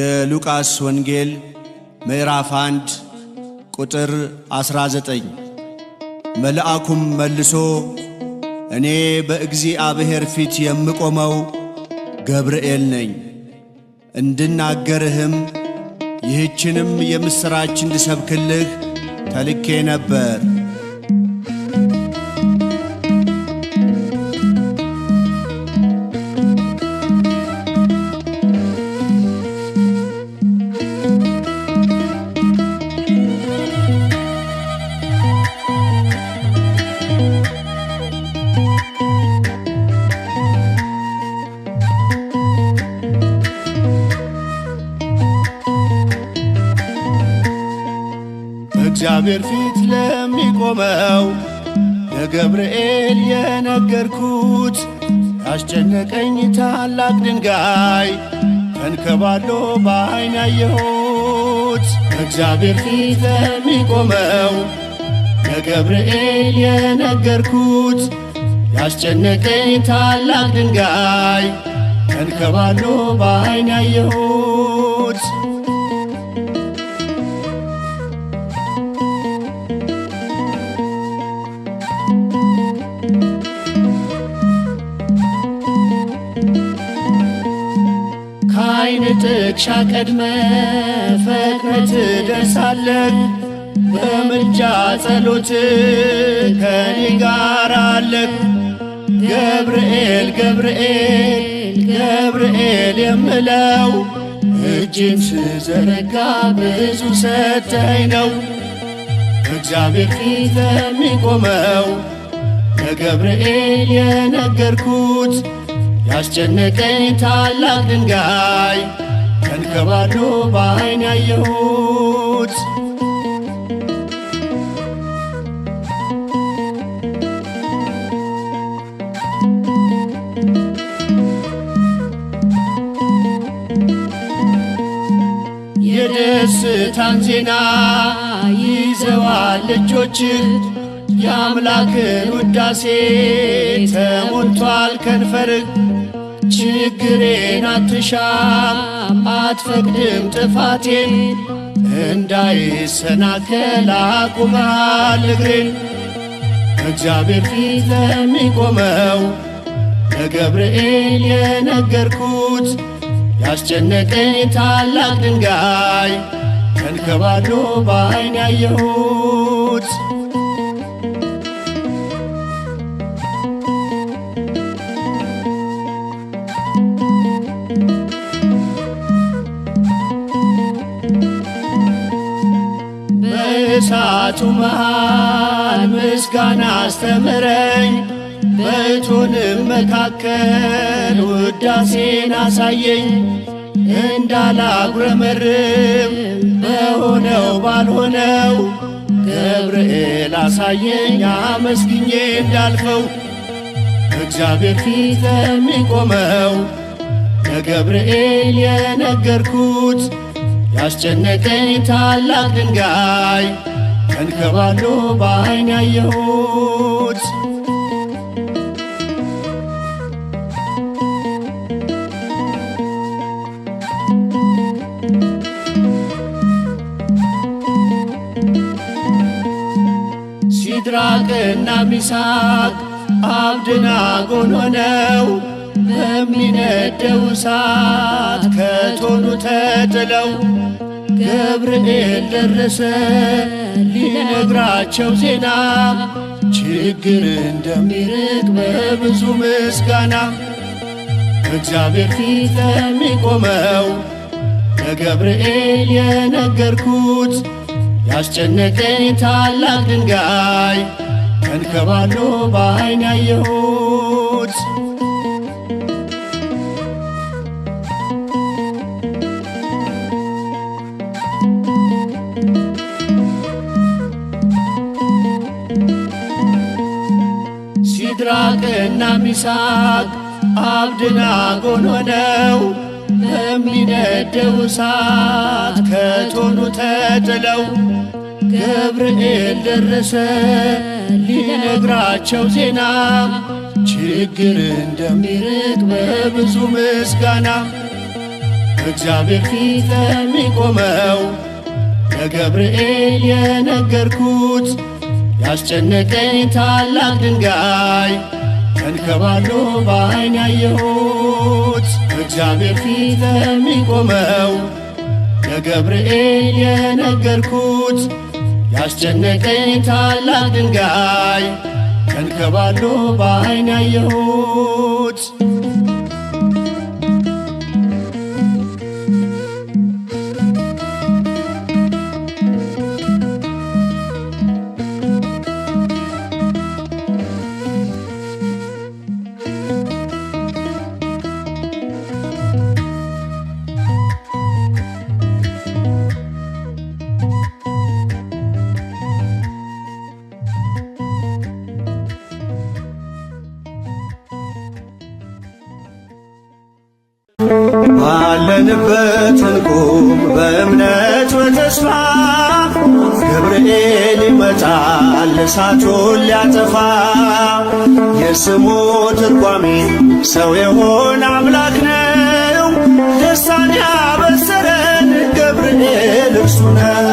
የሉቃስ ወንጌል ምዕራፍ 1 ቁጥር 19 መልአኩም መልሶ እኔ በእግዚአብሔር ፊት የምቆመው ገብርኤል ነኝ፣ እንድናገርህም ይህችንም የምሥራች እንድሰብክልህ ተልኬ ነበር። እግዚአብሔር ፊት ለሚቆመው ለገብርኤል የነገርኩት ያስጨነቀኝ ታላቅ ድንጋይ ተንከባሎ በዓይን ያየሁት። እግዚአብሔር ፊት ለሚቆመው ለገብርኤል የነገርኩት ያስጨነቀኝ ታላቅ ድንጋይ ተንከባሎ በዓይን ያየሁት። ከዓይን ጥቅሻ ቀድመ ፈጥነህ ትደርሳለህ፣ በምልጃ ጸሎት ከኔ ጋር አለህ። ገብርኤል ገብርኤል ገብርኤል የምለው እጅን ስዘረጋ ብዙ ሰጠኝ ነው። እግዚአብሔር ፊት ለሚቆመው ለገብርኤል የነገርኩት ያስጨነቀኝ ታላቅ ድንጋይ ተንከባሎ በዓይን ያየሁት። የደስታን ዜና ይዘዋል እጆችህ፣ የአምላክን ውዳሴ ተሞልቷል ከንፈርህ። ችግሬን አትሻም አትፈቅድም ጥፋቴን፣ እንዳይሰናከል አቁመሃል እግሬን። እግዚአብሔር ፊት ለሚቆመው ለገብርኤል የነገርኩት ያስጨነቀኝ ታላቅ ድንጋይ ተንከባሎ በዓይን ያየሁት። በእሳቱ መሃል ምስጋና አስተምረኝ፣ በእቶንም መካከል ውዳሴን አሳየኝ። እንዳላጉረመርም በሆነው ባልሆነው ገብርኤል አሳየኝ አመስግኜ እንዳልፈው። እግዚአብሔር ፊት ለሚቆመው ለገብርኤል የነገርኩት ያስጨነቀኝ ታላቅ ድንጋይ ተንከባሎ በዓይን ያየሁት። ሲድራቅና ሚሳቅ አብደናጎን ሆነው በሚነደው እሳት ከእቶኑ ተጥለው ገብርኤል ደረሰ ሊነግራቸው ዜና፣ ችግር እንደሚርቅ በብዙ ምስጋና። እግዚአብሔር ፊት ለሚቆመው ለገብርኤል የነገርኩት ያስጨነቀኝ ታላቅ ድንጋይ ተንከባሎ በዓይን ያየሁት። ሲድራቅና ሚሳቅ አብደናጎን ሆነው በሚነደው እሳት ከእቶኑ ተጥለው ገብርኤል ደረሰ ሊነግራቸው ዜና፣ ችግር እንደሚርቅ በብዙ ምስጋና። በእግዚአብሔር ፊት ለሚቆመው ለገብርኤል የነገርኩት ያስጨነቀኝ ታላቅ ድንጋይ ተንከባሎ በዓይን ያየሁት። በእግዚአብሔር ፊት ለሚቆመው ለገብርኤል የነገርኩት ያስጨነቀኝ ታላቅ ድንጋይ ተንከባሎ በዓይን ያየሁት። ባለንበት እንቁም በእምነት በተስፋ ገብርኤል ይመጣል እሳቱን ሊያጠፋ። የስሙ ትርጓሜ ሰው የሆነ አምላክ ነው። ደስታን ያበሰረን ገብርኤል እርሱ ነው።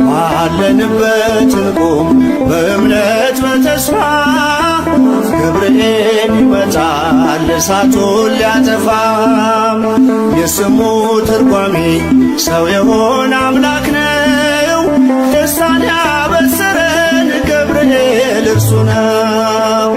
ባለንበት እንቁም በእምነት በተስፋ ገብርኤል ይመጣል እሳቱን ሊያጠፋ። የስሙ ትርጓሜ ሰው የሆነ አምላክ ነው። ደስታን ያበሰረን ገብርኤል እርሱ ነው።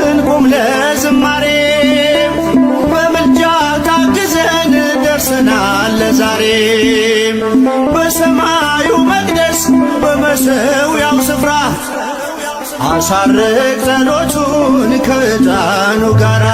እንቁም ለዝማሬ በምልጃ ታግዘን ደርሰናል ለዛሬ። በሰማዩ መቅደስ በመሠዊያው ስፍራ አሳርግ ጸሎቱን ከዕጣኑ ጋራ።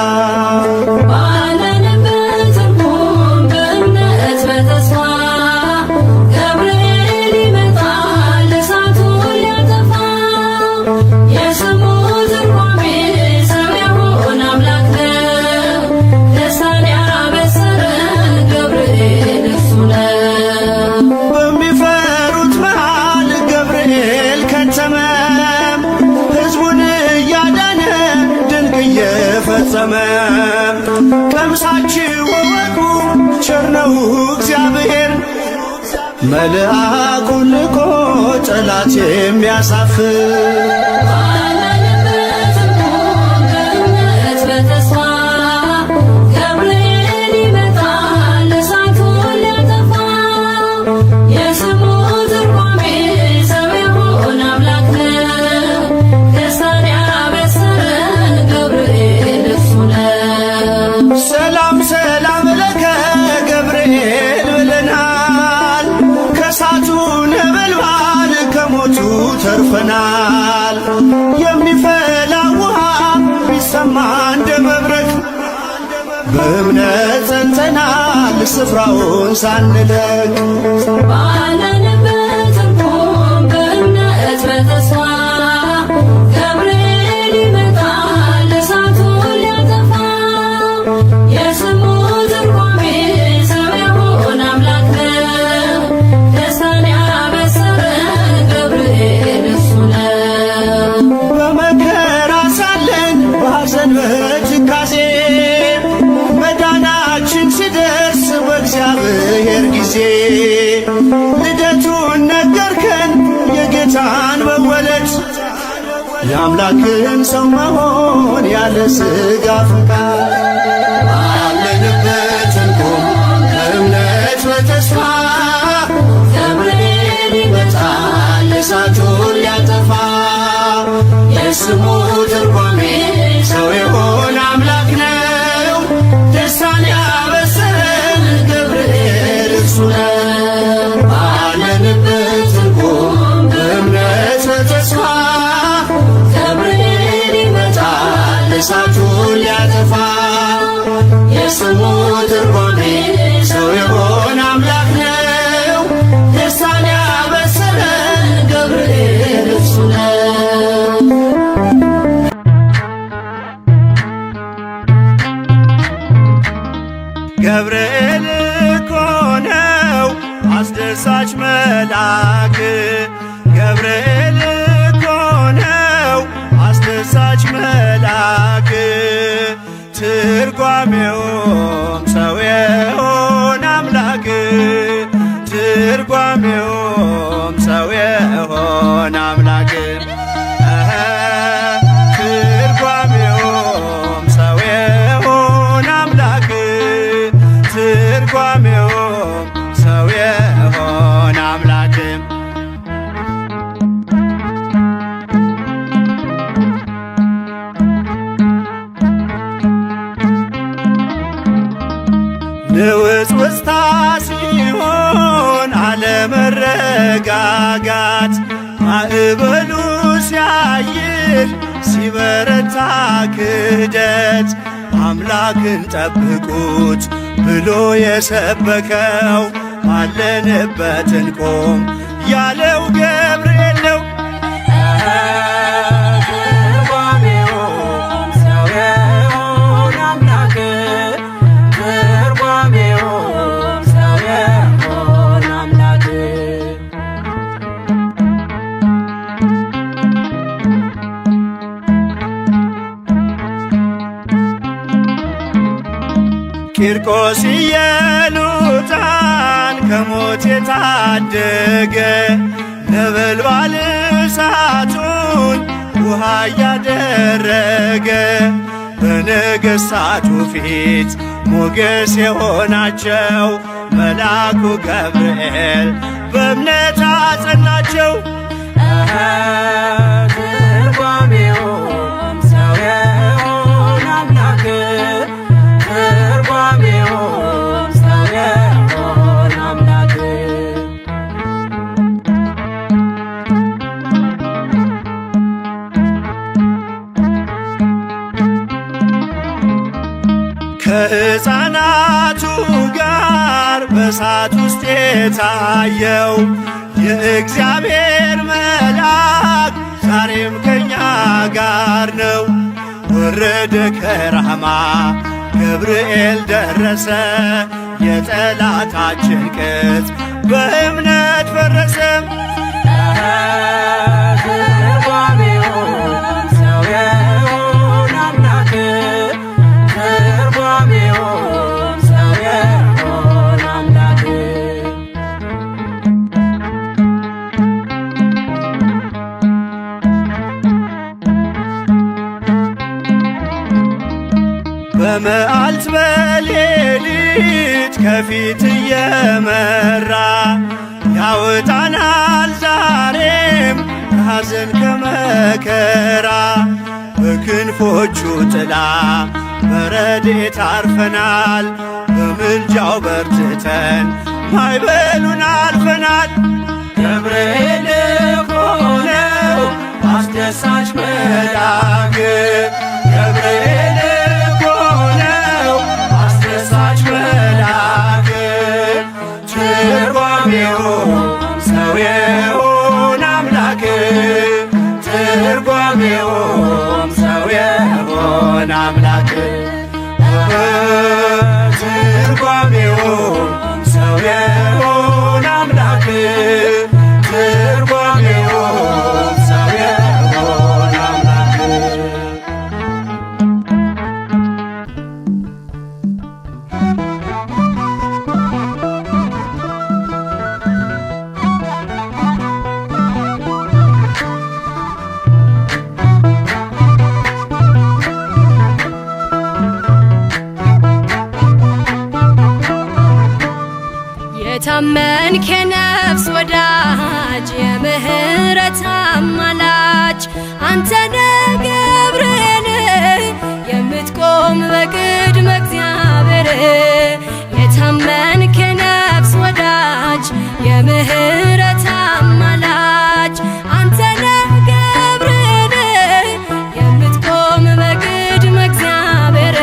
ቀምሳችሁ ወቁ ቸር ነው እግዚአብሔር፣ መልአኩን ልኮ ጠላት የሚያሳፍር። ተርፈናል። የሚፈላ ውሃ ቢሰማ እንደ መብረቅ በእምነት ጸንተናል ስፍራውን ሳንለቅ። ባለንበት እንቁም በእምነት በተስፋ ገብርኤል ይመጣል እሳቱን ሊያጠፋ። የስሙ ትርጓሜ ሰው የሆነ አምላክ ነው። ደስታን ያበሰረን ገብርኤል እሱ ነው። በመከራ ሳለን በሐዘን በትካዜ መዳናችን ሲደርስ በእግዚአብሔር ጊዜ ልደቱን ነገርከን የጌታን መወለድ የአምላክን ሰው መሆን ያለ ሥጋ ፈቃድ። ባለንበት እንቁም በእምነት በተስፋ ገብርኤል ይመጣል እሳቱን ሊያጠፋ። የስሙ ትርጓሜ ሰው የሆነ አምላክ ነው። ደስታን ያበሰረን ገብርኤል እርሱ ነው። አምላክ ገብርኤል እኮ ነው አስደሳች መልአክ ትርጓሜውም ሰው የሆነ አምላክ ትርጓሜውም ሰው የሆነ አምላክ ትርጓሜውም ሰው የሆነ አምላክ ትርጓሜውም ሰው የሆነ አምላክ ንውጽውጽታ ሲሆን አለመረጋጋት ማዕበሉ ሲያይል ሲበረታ ክህደት አምላክን ጠብቁት ብሎ የሰበከው ባለንበት እንቆም ያለው ገብርኤል ነው። ቂርቆስ ኢየሉጣን ከሞት የታደገ ነበልባል እሳቱን ውሃ እያደረገ በነገሥታቱ ፊት ሞገስ የሆናቸው መልአኩ ገብርኤል በእምነት አጸናቸው። ትርጓሜውም ሰው የሆነ አምላክ ትርጓሜውም ሰው የሆነ አምላክ ከሕፃናቱ ጋር በእሳት ውስጥ የታየው የእግዚአብሔር መልአክ ዛሬም ከኛ ጋር ነው። ወረደ ከራማ ገብርኤል ደረሰ የጠላታችን ቅጥ በእምነት ፈረሰ። ትርጓሜውም ሰው የሆነ አምላክ ትርጓሜውም ሰው የሆነ አምላክ በመዓልት በሌሊት ከፊት እየመራ ያወጣናል ዛሬም ከሐዘን ከመከራ በክንፎቹ ጥላ በረድኤት አርፈናል በምልጃው በርትተን ማዕበሉን አልፈናል። ገብርኤል እኮ ነው አስደሳች መልአክ ገብርኤል እኮ ነው አስደሳች መልአክ ትርጓሜውም ሰው የሆነ አምላክ ትርጓሜውም ሰው የሆነ አምላክ ትርጓሜውም ሰው የሆነ አምላክ ትርጓሜውም ሰው የሆነ አምላክ የታመንክ የነፍስ ወዳጅ የምህረት አማላጅ አንተነ ገብርኤል የምትቆም በቅድመ እግዚአብሔር የታመንክ የነፍስ ወዳጅ የምህረት አማላጅ አንተነ ገብርኤል የምትቆም በቅድመ እግዚአብሔር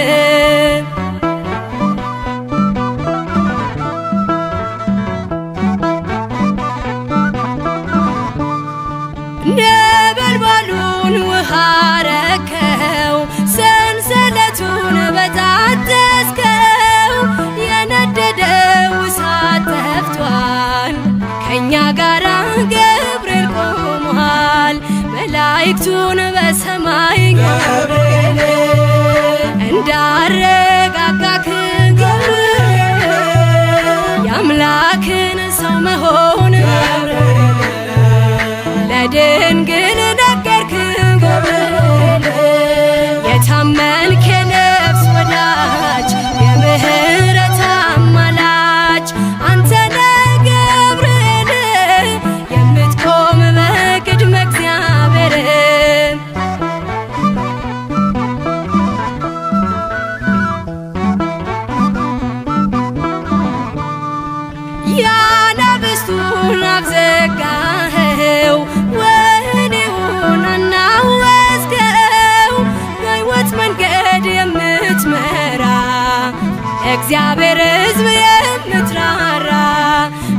ነበልባሉን ውሃ ገብርኤል ቆሟል። መላእክቱን በሰማይ ገብርኤል እንዳረጋጋክ ገብርኤል የአምላክን ሰው መሆን ለድንግል ነገርክ ገብርኤል የታመንክ የነፍስ ወዳጅ የምህረት አማላጅ አንተ ነህ ገብርኤል የምትቆም በቅድመ እግዚአብሔር ያናብስቱን አፍ ዘጋኸው ወህኒውን አናወጽከው በሕይወት መንገድ የምትመራ እግዚአብሔር ሕዝብ የምትራራ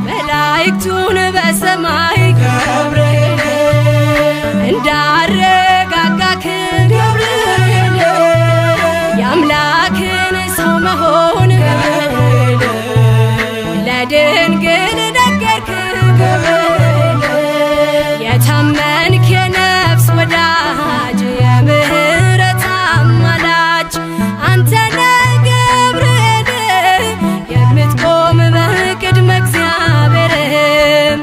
መላእክቱን በሰማይ ገብርኤል እንዳረጋጋክ ገብርኤል የአምላክን ሰው መሆን ለድንግል ነገርክ ገብርኤል የታመንክ የነፍስ ወዳጅ የምህረት አማላጅ አንተ ነህ ገብርኤል የምትቆም በቅድመ እግዚአብሔር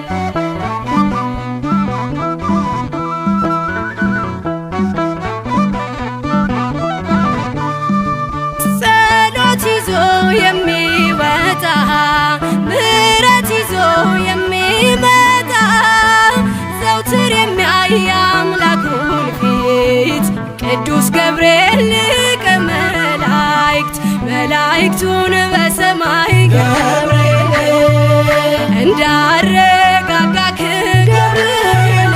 ጸሎት ይዞ የሚወጣ ምሕረት ይዞ የሚመጣ ዘውትር የሚያይ አምላኩን ፊት ቅዱስ ገብርኤል ሊቀ መላእክት መላእክቱን በሰማይ ገብርኤል እንዳረጋጋክ ገብርኤል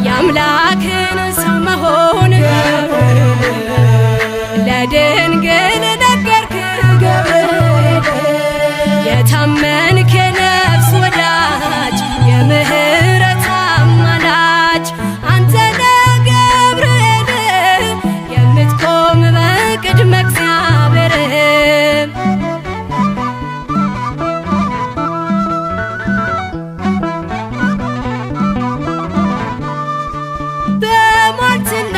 የአምላክን ሰው መሆን ለድንግል ነገርክ ገብርኤል የታመንክ የነፍስ ወዳጅ የምህረት አማላጅ አንተ ነህ ገብርኤል የምትቆም በቅድመ እግዚአብሔር በሟርትና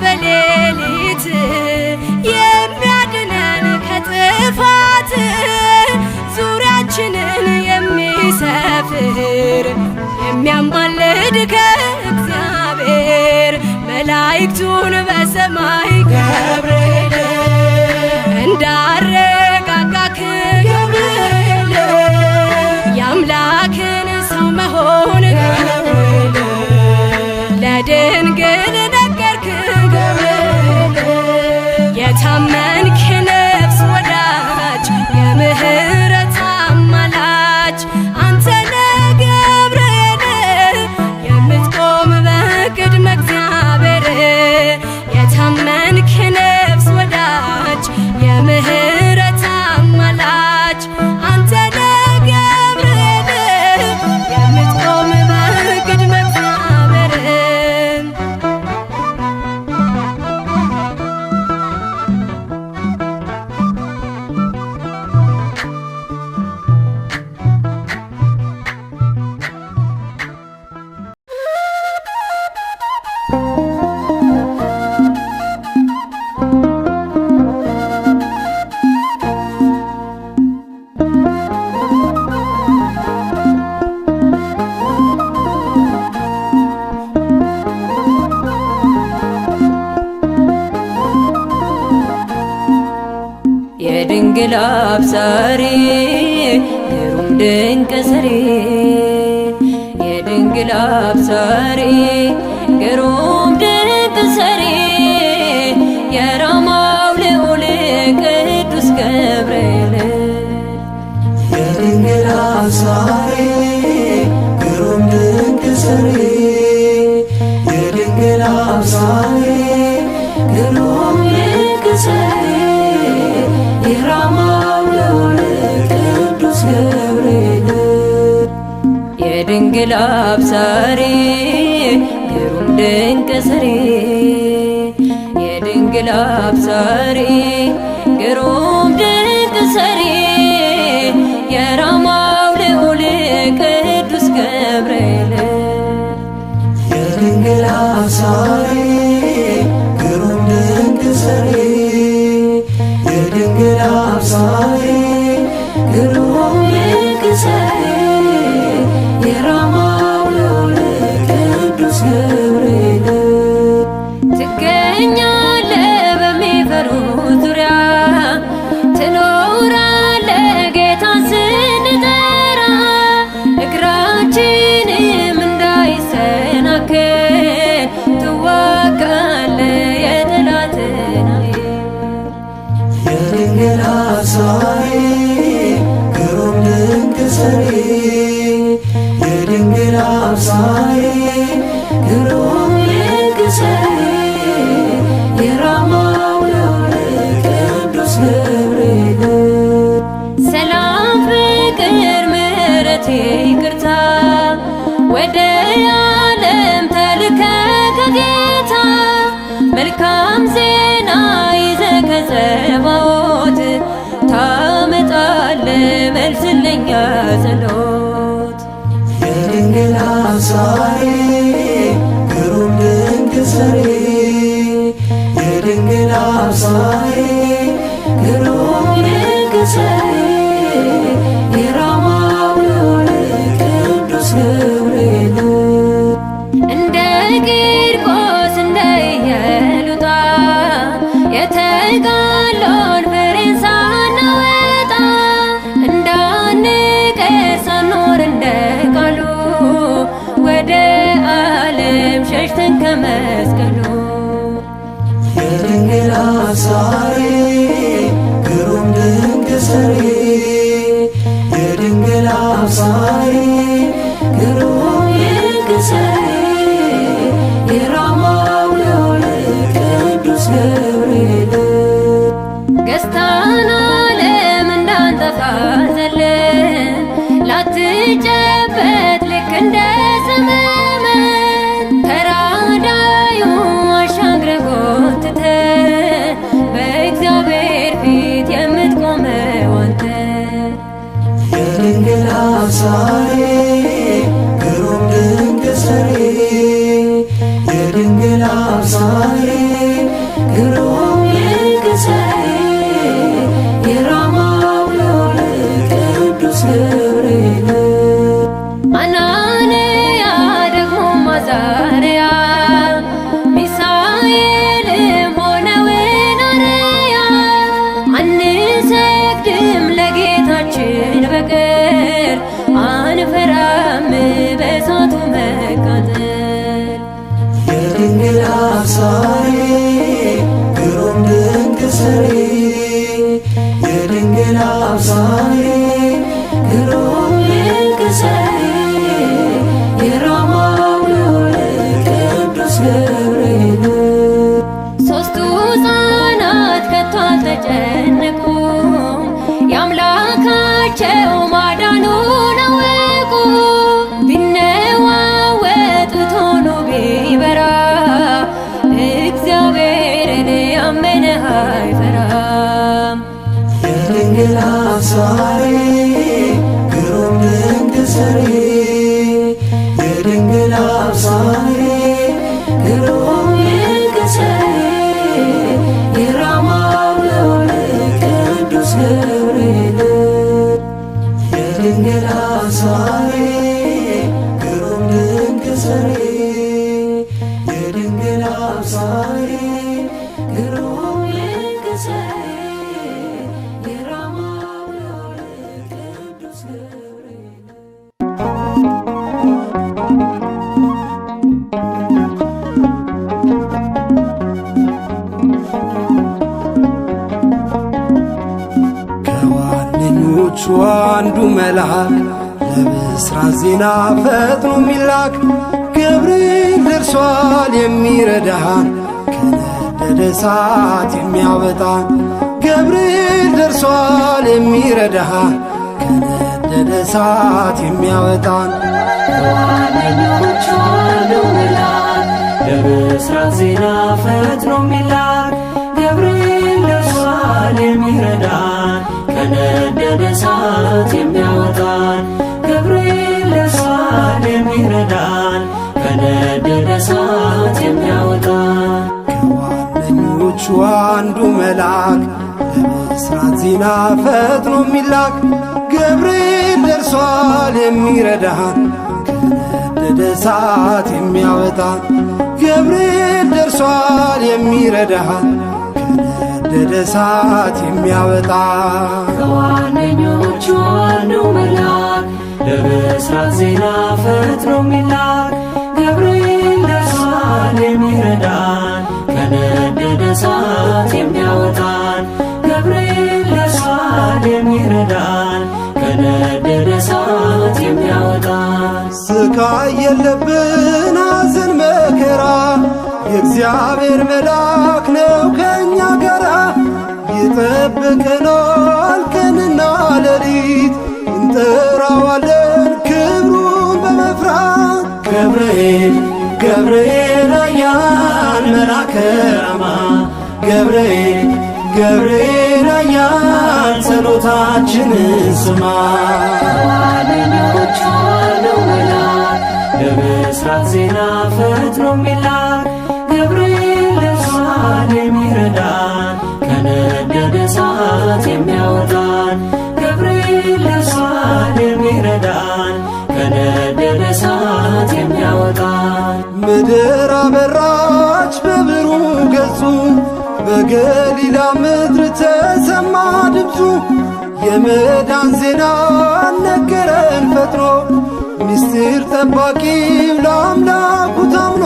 በሌሊት የሚያድነን ከጥፋት ዙሪያችንን የሚሰፍር የሚያማልድ ከእግዚአብሔር መላእክቱን በሰማይ ገብርኤል እንዳረጋጋክ ገብርኤል የአምላክን ሰው መሆን ለድንግል ነገርክ ገብርኤል የታመንክ የነፍስ ወዳጅ የምህረት አማላጅ አንተ ነህ ገብርኤል የምትቆም በቅድመ እግዚአብሔር የታመንክ የነፍስ ወዳጅ የምህረት አማላጅ አንተ ነህ ገብርኤል የምትቆም በቅድመ እግዚአብሔር የድንግል አብሳሪ ግሩም ድንቅ ሰሪ የድንግል አብሳሪ ግሩም ድንቅ ሰሪ የራማው ልዑል ቅዱስ ገብርኤል የድንግል አብሳሪ ግሩም ድንቅ ሰሪ የድንግል አብሳሪ ግሩም ድንቅ ሰሪ የራማው ልዑል ቅዱስ ገብርኤል የድንግል አብሳሪ ግሩም ድንቅ ሰሪ የድንግል አብሳሪ ግሩም ድንቅ ሰሪ የራማው ልዑል ቅዱስ ገብርኤል አብሳሪ ግሩም ድንቅ ሰሪ የድንግል አብሳሪ ግሩም ድንቅ ሰሪ የራማው ልዑል ቅዱስ ገብርኤል ትገኛለህ በሚፈሩት ዙሪያ ትኖራለህ ጌታን ስንጠራ እግራችንም እንዳይሰናከል ትዋጋለህ የጠላትን የድንግል አብሳሪ ግሩም ድንቅ ሰሪ የድንግል አብሳሪ ግሩም ድንቅ ሰሪ የራማው ልዑል ቅዱስ ገብርኤል ሰላም ፍቅር ምሕረት ይቅርታ ወደ ዓለም ተልከ ከጌታ መልካም ዜና ይዘህ ከጸባዖት ታመጣለህ መልስን ለኛ ጸሎት የድንግል አብሳሪ ግሩም ድንቅ ሰሪ የድንግል አብሳሪ ግሩም ድንቅ ሰሪ የራማው ልዑል ቅዱስ ገብርኤል እንደ ቂርቆስ እንደ ኢየሉጣ የተጋድሎን ፍሬን ሳናወጣ እንዳንቀር ሳንኖር እንደ ቃሉ ወደ ዓለም ሸሽተን ከመስቀሉ የድንግል አብሳሪ ግሩም ድንቅ ሰሪ የድንግል አብሳሪ ግሩም ድንቅ ሰሪ የራማው ልዑል ቅዱስ ገብርኤል ገዝታን ዓለም እንዳንጠፋ ዘለን ላትጨበት ልክ እንደ ዘመመን ተራዳዩ አሻግረህ ጎትተህ በእግዚአብሔር ፊት የምትቆመው አንተ የድንግል አብሳሪ ግሩም ድንቅ ሰሪ የድንግል አብሳሪ ግሩም ድንቅ ሰሪ የራማው ልዑል ቅዱስ ገብርኤል አናንያ ደግሞ አዛርያ ሚሳኤልም ሆነውን አርአያ አንሰግድም ለጌታችን በቀር አንፈራም በእሳቱ መቃጠል የድንግል አብሳሪ ግሩም ድንቅ ሰሪ የድንግል አብሳሪ ግሩም ድንቅ ሰሪ የራማው ልዑል ቅዱስ ገብርኤል ሦስቱ ሕፃናት ከቶ አልተጨነቁም የአምላካቸው ማዳኑን አወቁ ቢነዋወጥ እቶኑ ቢበራ እግዚአብሔርን ያመነ አይፈራም የድንግል አብሳሪ ግሩም ድንቅ ሰሪ የድንግል አብሳሪ ግሩም ድንቅ ሰሪ የራማው ልዑል ቅዱስ ገብርኤል የድንግል አብሳሪ ግሩም ድንቅ ሰሪ የድንግል አብሳሪ ግሩም ድንቅ ሰሪ የራማው ልዑል ቅዱስ ገብርኤል ከዋነኞቹ አንዱ መልአክ ለብስራት ዜና ፈጥኖ የሚላክ ገብርኤል ደርሷል የሚረዳን ከነደደ እሳት የሚያወጣን ገብርኤል ደርሷል የሚረዳን ከነደደ እሳት የሚያወጣን ከዋነኞቹ አንዱ መልአክ ለብስራት ዜና ፈጥኖ የሚላክ ገብርኤል ደርሷል የሚረዳን ከነደደ እሳት የሚያወጣን ገብርኤል ደርሷል የሚረዳን ከነደደ እሳት የሚያወጣን ከዋነኞቹ አንዱ መልአክ ለብስራት ዜና ፈጥኖ የሚላክ ገብርኤል ደርሷል የሚረዳን ከነደደ እሳት የሚያወጣን ገብርኤል ደርሷል የሚረዳን ከነደደ እሳት የሚያወጣን ከዋነኞቹ አንዱ መልአክ ለብስራት ዜና ፈጥኖ የሚላክ ገብርኤል ደርሷል የሚረዳን ከነደደ እሳት የሚያወጣን ገብርኤል ደርሷል የሚረዳን ከነደደ እሳት የሚያወጣን ስቃይ የለብን ሐዘን መከራ የእግዚአብሔር መልአክ ነው ከእኛ ጋራ ይጠብቀናል ቀንና ሌሊት እንጠራዋለን ክብሩን በመፍራት ገብርኤል ገብርኤል ኃያል መልአከ ራማ ገብርኤል ገብርኤል ኃያል ጸሎታችንን ስማ ከዋነኞቹ አንዱ መልአክ ለብስራት ዜና ፈጥኖ የሚላክ ገብርኤል ደርሷል የሚረዳን ከነደደ እሳት የሚያወጣን ገብርኤል ደርሷል የሚረዳን ከነደደ እሳት የሚያወጣን ምድር አበራች በብሩህ ገጹ በገሊላ ምድር ተሰማ ድምፁ የመዳን ዜና ነገረን ፈጥኖ ምስጢር ጠባቂው ለአምላኩ ታምኖ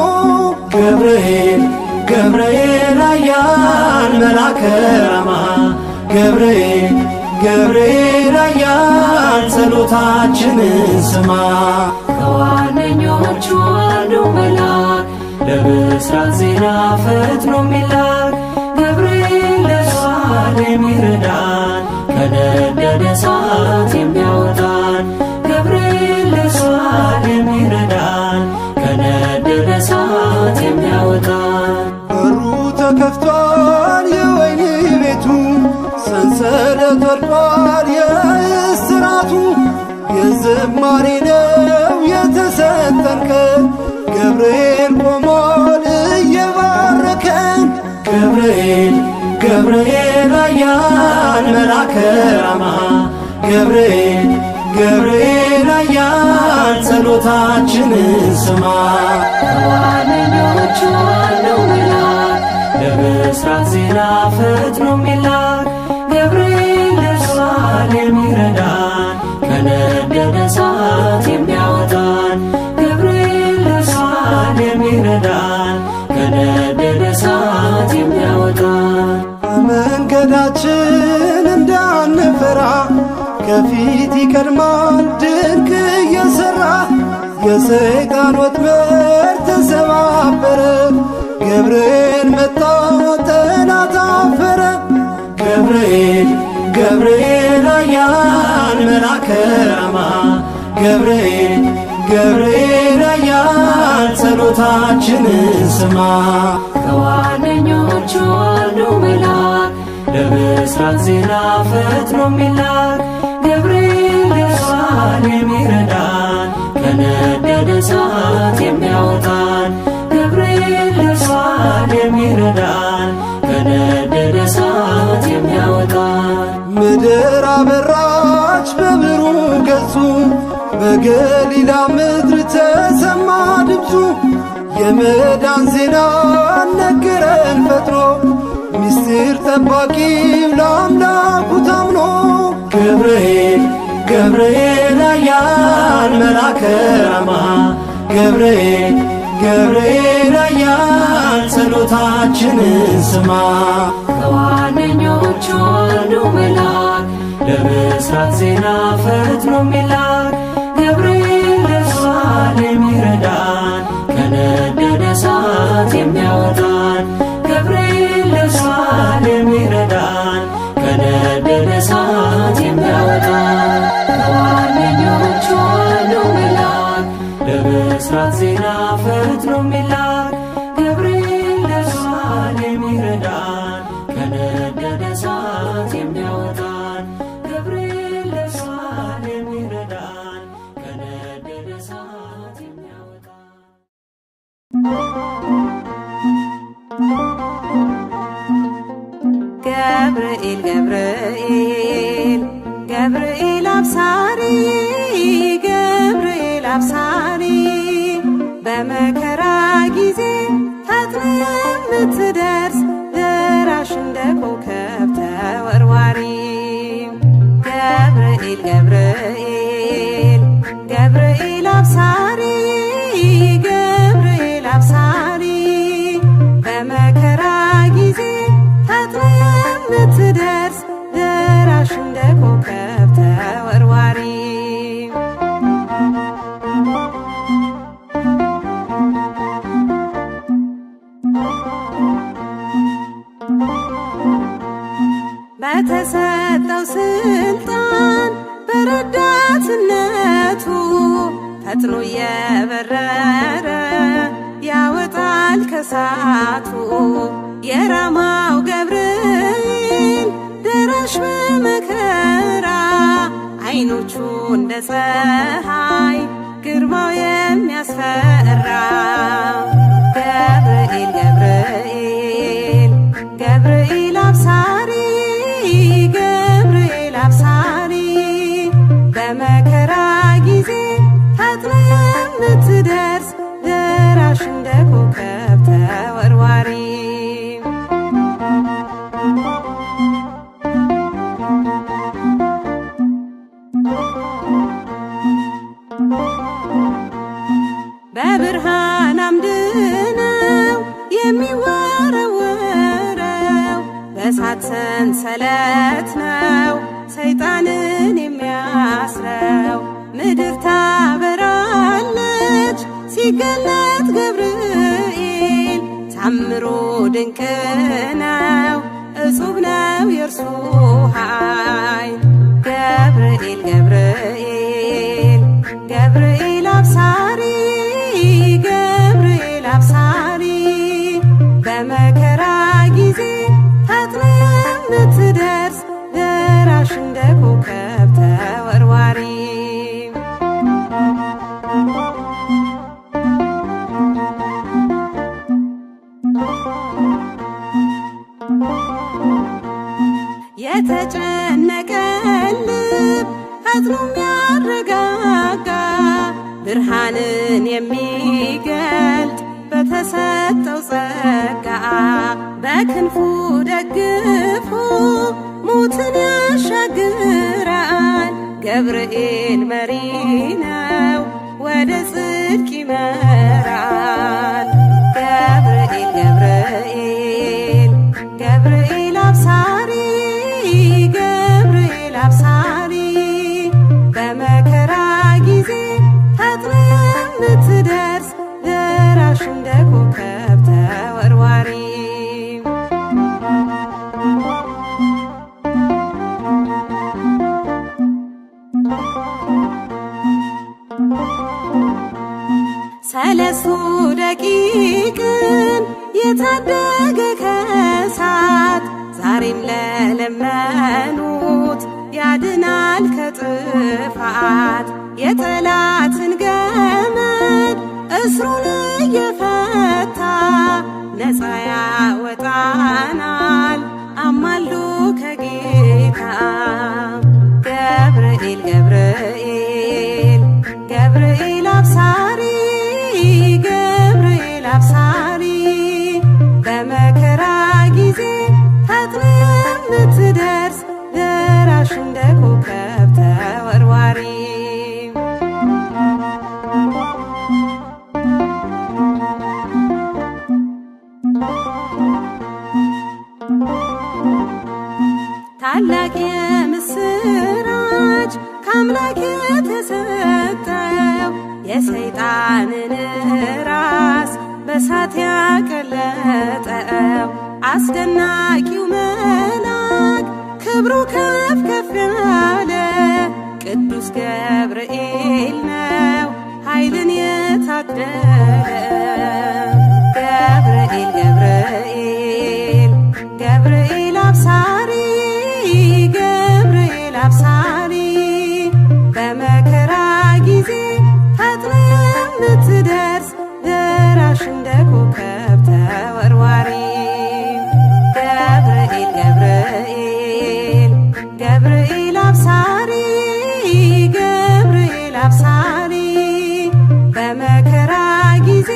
ገብርኤል ገብርኤል ኃያል መልአከ ራማ ገብርኤል ገብርኤል ኃያል ጸሎታችንን ስማ ከዋነኞቹ አንዱ መልአክ ለብስራት ዜና ፈጥኖ የሚላክ ገብርኤል ደርሷል የሚረዳን ከነደደ እሳት የሚያወጣን ገብርኤል ደርሷል የሚረዳን ከነደደ እሳት የሚያወጣን በሩ ተከፍቷል የወህኒ ቤቱ ሰንሰለት ወድቋል የእስራቱ የዝማሬ ነው የተሰጠን ቀን ገብርኤል ቆሟል እየባረከን ገብርኤል ገብርኤል ኃያል መልአከ ራማ ገብርኤል ገብርኤል ኃያል ጸሎታችንን ስማ ከዋነኞቹ አንዱ መልአክ ለብስራት ዜና ፈጥኖ የሚላክ ገብርኤል ደርሷል የሚረዳን ከነደደ እሳት የሚያወጣን ገብርኤል ደርሷል የሚረዳን ከነደደ እሳት የሚያወጣን መንገዳችን እንዳንፈራ ከፊት ይቀድማል ድንቅ እየሠራ የሰይጣን ወጥመድ ተሰባበረ ገብርኤል መጣ ጠላት አፈረ ገብርኤል ገብርኤል ኃያል መልአከ ራማ ገብርኤል ገብርኤል ኃያል ጸሎታችንን ስማ ከዋነኞቹ አንዱ መልአክ ለብስራት ዜና ፈጥኖ የሚላክ ገብርኤል ደርሷል የሚረዳን ከነደደ እሳት የሚያወጣን ገብርኤል ደርሷል የሚረዳን ከነደደ እሳት የሚያወጣን ምድር አበራች በብሩህ ገጹ በገሊላ ምድር ተሰማ ድምፁ የመዳን ዜና ነገረን ፈጥኖ ምስጢር ጠባቂው ለአምላኩ ታምኖ ገብርኤል ገብርኤል ኃያል መልአከ ራማ ገብርኤል ገብርኤል ኃያል ጸሎታችንን ስማ ከዋነኞቹ አንዱ መልአክ ለብስራት ዜና ፈጥኖ የሚላክ ገብርኤል ደርሷል የሚረዳን ከነደደ እሳት የሚያወጣን ገብርኤል ደርሷል የሚረዳን ከነደደ እሳት የሚያወጣን ከዋነኞቹ አንዱ መልአክ ለብስራት ዜና ፈጥኖ የሚላክ ገብርኤል ደርሷል የሚረዳን ከነደደ እሳት የሚያወጣን ገብርኤል ደርሷል የሚረዳን ከነደደ እሳት ገብርኤል ገብርኤል ገብርኤል አብሳሪ ገብርኤል አብሳሪ በመከራ ጊዜ ፈጥነ የምትደርስ ደራሽ እንደ ኮከብ ተወርዋሪ ገብርኤል ገብርኤል ገብርኤል አብሳሪ ገብርኤል አብሳሪ በመከራ ጊዜ ፈጥነ የምትደርስ ደራሽ እንደ ኮከብ ተወርዋሪ በተሰጠው ስልጣን በረዳትነቱ ፈጥኖ የበረረ ያወጣል ከሳቱ የራማው ገብርኤል ደራሽ በመከራ አይኖቹ እንደ ፀሐይ ግርማው የሚያስፈራ ገብርኤል ገብርኤል ገብርኤል አብሳሪ ገብርኤል አብሳሪ በመከራ ጊዜ ፈጥነ የምትደርስ ደራሽ እንደ ኮከብ ተወርዋሪ በብርሃን አምድ ነው የሚወረወረው በእሳት ሰንሰለት ነው ሰይጣንን የሚያስረው ምድር ታበራለች ሲገለጥ ገብርኤል ታምሮ ድንቅ ነው እጹብ ነው የእርሱ ኃይል ገብርኤል ገብርኤል ገብርኤል አብሳሪ ገብርኤል አብሳሪ በመከራ ጊዜ ፈጥነ የምትደርስ ደራሽ እንደ ኮከብ ተወርዋሪ የተጨነቀ ልብ ፈጥኖ የሚያረጋጋ ብርሃንን የሚገልጥ በተሰጠው ጸጋ በክንፉ ደግፎ ሞትን ያሻግራል ገብርኤል መሪ ነው ወደ ጽድቅ ይመራል ገብርኤል ገብርኤል ገብርኤል አብሳሪ ገብርኤል አብሳሪ በመከራ ጊዜ ፈጥነ የምትደርስ ደራሽ እንደ ኮከብ ተወርዋሪ ሰለስቱ ደቂቅን የታደገ ከእሳት ዛሬም ለለመኑት ያድናል ከጥፋት የጠላትን ገመድ እስሩን እየፈታ ነፃ ያወጣናል አማልዶ ከጌታ ገብርኤል ገብርኤል ገብርኤል አብሳሪ ገብርኤል አብሳሪ በመከራ ጊዜ ፈጥነ የምትደርስ ደራሽ እንደ ኮከብ ተወርዋሪ ታላቅ የምስራች ከአምላክ የተሰጠው የሰይጣንን ራስ በሳት ያቀለጠው አስደናቂው መልአክ ክብሩ ከፍ ከፍ ያለ ቅዱስ ገብርኤል ነው ኃይልን የታደለ ገብርኤል ገብርኤል ገብርኤል አብሳሪ ገብርኤል አብሳሪ በመከራ ጊዜ ፈጥነ የምትደርስ ደራሽ እንደ ኮከብ ተወርዋሪ ገብርኤል ገብርኤል ገብርኤል አብሳሪ ገብርኤል አብሳሪ በመከራ ጊዜ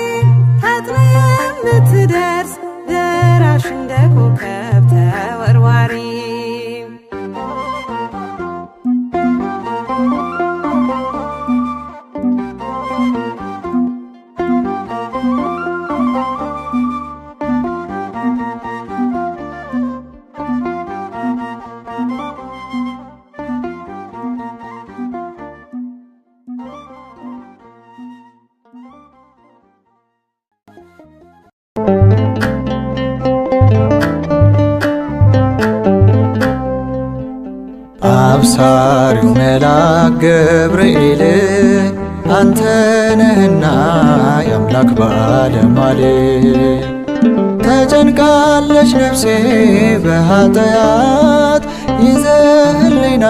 ፈጥነ የምትደርስ ደራሽ እንደ ኮከብ ተወርዋሪ አብሳሪው መልአክ ገብርኤል አንተ ነህና የአምላክ ባለሟል። ተጨንቃለች ነፍሴ በኃጢአት ይዘህልኝና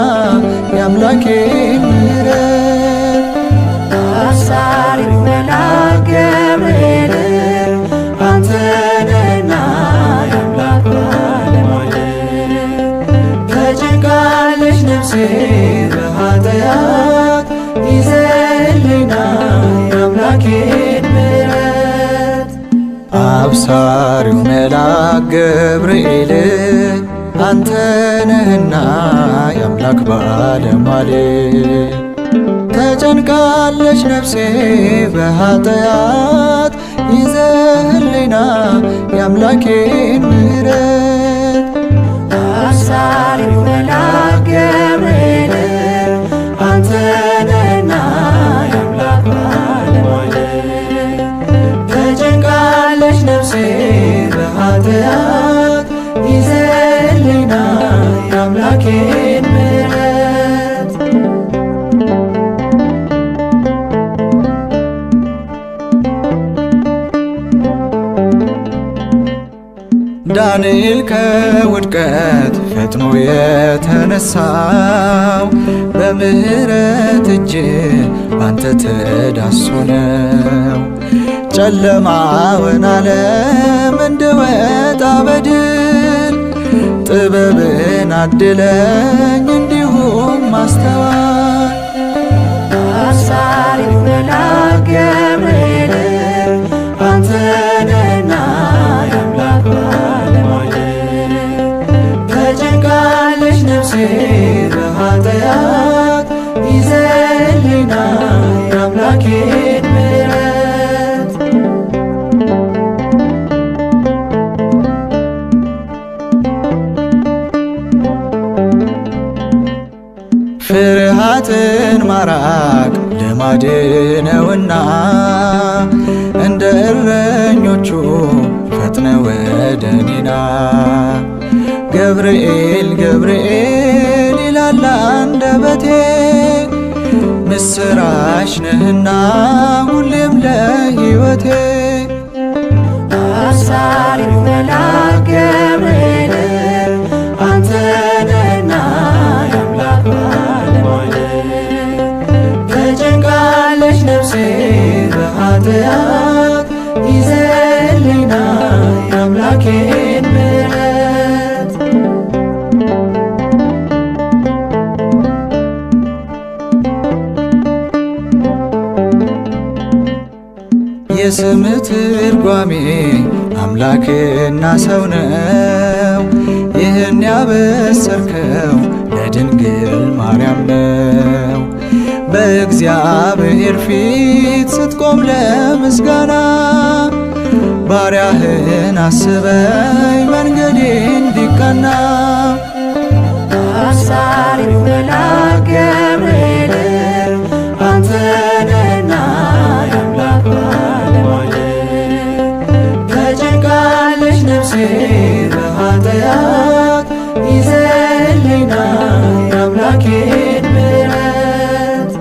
የአምላኬን ምሕረት። አብሳሪው መልአክ ገብርኤል አንተ ነህና የአምላክ ባለሟል ተጨንቃለች ነፍሴ በኃጢአት ይዘህልኝና የአምላኬን ምሕረት። አብሳሪው መልአክ ገብርኤል አንተ ነህና የአምላክ ባለሟል። ተጨንቃለች ነፍሴ በኃጢአት ይዘህልኝና የአምላኬን ምሕረት። አብሳሪው መልአክ ገብርኤል አንተ ነህና የአምላክ ባለሟል ተጨንቃለች ነፍሴ በኃጢአት ይዘህልኝና የአምላኬን ምሕረት። ዳንኤል ከውድቀት ፈጥኖ የተነሳው በምሕረት እጅ ባንተ ተዳሶ ነው። ጨለማውን ዓለም እንድወጣ በድል ጥበብን አድለኝ እንዲሁም ማስተዋል። አብሳሪው መልአክ ገብርኤል አንተ ነህና የአምላክ ባለሟል ተጨንቃለች ነፍሴ በኃጢአት ይዘህልኝና የአምላኬን ምሕረት። ፍርሃትን ማራቅ ልማድ ነውና እንደ እረኞቹ ፈጥነ ወደ እኔና ገብርኤል ገብርኤል ይላል አንደበቴ ምስራች ነህና ሁሌም ለሕይወቴ። አብሳሪው መልአክ ገብርኤል አንተ ነህና የአምላክ ባለሟል ተጨንቃለች ነፍሴ በኃጢአት ይዘህልኝና የአምላኬን ምሕረት። የስምህ ትርጓሜ አምላክና ሰው ነው። ይህን ያበሰርከው ለድንግል ማርያም ነው። በእግዚአብሔር ፊት ስትቆም ለምስጋና ባሪያህን አስበኝ መንገዴ እንዲቀና። አብሳሪው መልአክ ገብርኤል አንተ ነህና የአምላክ ባለሟል ተጨንቃለች ነፍሴ በኃጢአት ይዘህልኝና የአምላኬን ምሕረት።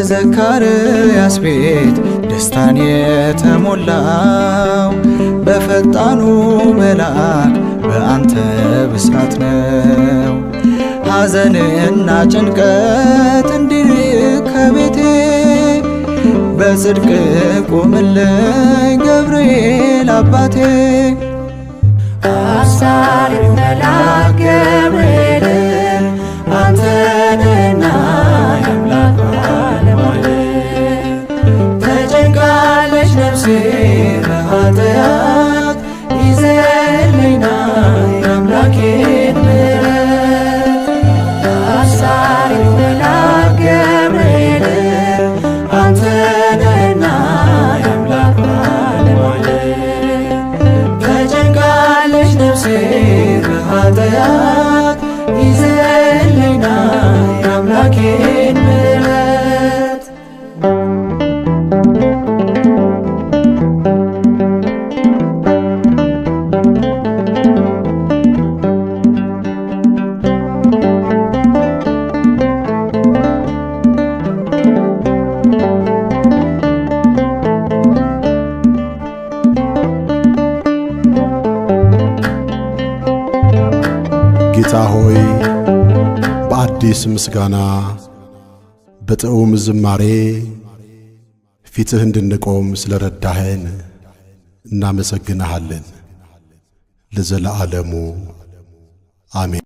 የዘካርያስ ቤት ደስታን የተሞላው በፈጣኑ መልአክ በአንተ ብስራት ነው። ሐዘንና ጭንቀት እንዲርቅ ከቤቴ በጽድቅ ቁምልኝ ገብርኤል አባቴ። አሳሪው መልአክ ገብርኤል አንተ ነህና የአምላክ ባለሟል። ተጨንቃለች ነፍሴ በኃጢአት ይዘህልኝ ና የአምላኬን ምሕረት። አሳሪው መልአክ ገብርኤል አንተ ነህና የአምላክ ባለሟል። ተጨንቃለች ነፍሴ በኃጢአት ይዘህልኝ ና የአምላኬን ምሕረት። ጌታ ሆይ በአዲስ ምስጋና በጥዑም ዝማሬ ፊትህ እንድንቆም ስለረዳኸን እናመሰግንሃለን ለዘለዓለሙ አሜን።